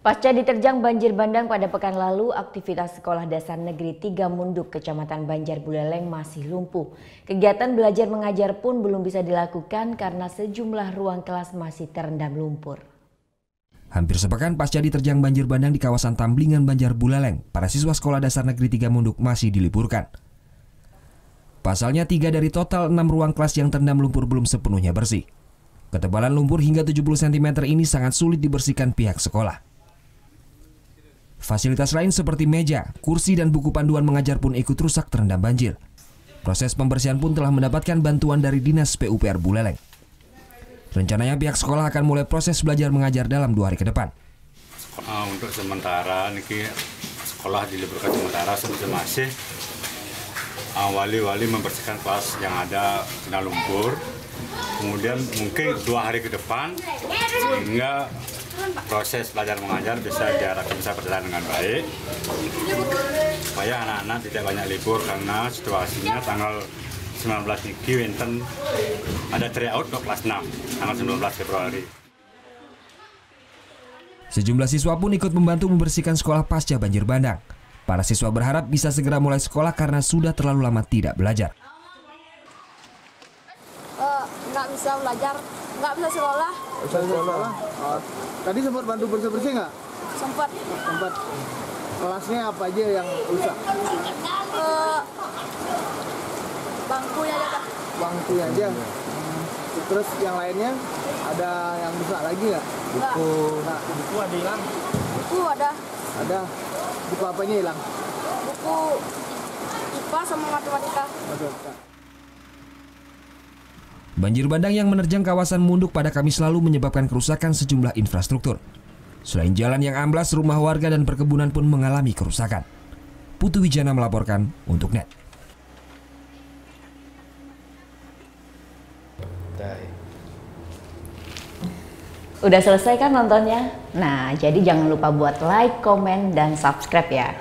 Pasca diterjang banjir bandang pada pekan lalu, aktivitas Sekolah Dasar Negeri 3 Munduk, Kecamatan Banjar Buleleng masih lumpuh. Kegiatan belajar mengajar pun belum bisa dilakukan karena sejumlah ruang kelas masih terendam lumpur. Hampir sepekan pasca diterjang banjir bandang di kawasan Tamblingan Banjar Buleleng, para siswa Sekolah Dasar Negeri 3 Munduk masih diliburkan. Pasalnya 3 dari total 6 ruang kelas yang terendam lumpur belum sepenuhnya bersih. Ketebalan lumpur hingga 70 cm ini sangat sulit dibersihkan pihak sekolah. Fasilitas lain seperti meja, kursi, dan buku panduan mengajar pun ikut rusak terendam banjir. Proses pembersihan pun telah mendapatkan bantuan dari Dinas PUPR Buleleng. Rencananya pihak sekolah akan mulai proses belajar mengajar dalam 2 hari ke depan. Untuk sementara niki sekolah diliburkan sementara masih wali-wali membersihkan kelas yang ada kena lumpur. Kemudian mungkin 2 hari ke depan sehingga proses belajar mengajar bisa berjalan dengan baik, supaya anak-anak tidak banyak libur karena situasinya tanggal 19 niki wenten ada tryout untuk kelas 6 tanggal 19 Februari. Sejumlah siswa pun ikut membantu membersihkan sekolah pasca banjir bandang. Para siswa berharap bisa segera mulai sekolah karena sudah terlalu lama tidak belajar. Nggak bisa belajar, nggak bisa sekolah. Tadi sempat bantu bersih-bersih nggak? Sempat. Kelasnya apa aja yang rusak? Bangkunya aja, Kak. Bangkunya aja. Terus yang lainnya ada yang rusak lagi nggak? Buku ada hilang? Buku ada. Ada. Buku apanya hilang? Buku IPA sama matematika. Banjir bandang yang menerjang kawasan Munduk pada Kamis lalu menyebabkan kerusakan sejumlah infrastruktur. Selain jalan yang amblas, rumah warga dan perkebunan pun mengalami kerusakan. Putu Wijana melaporkan untuk NET. Udah selesai kan nontonnya? Nah, jadi jangan lupa buat like, komen, dan subscribe ya.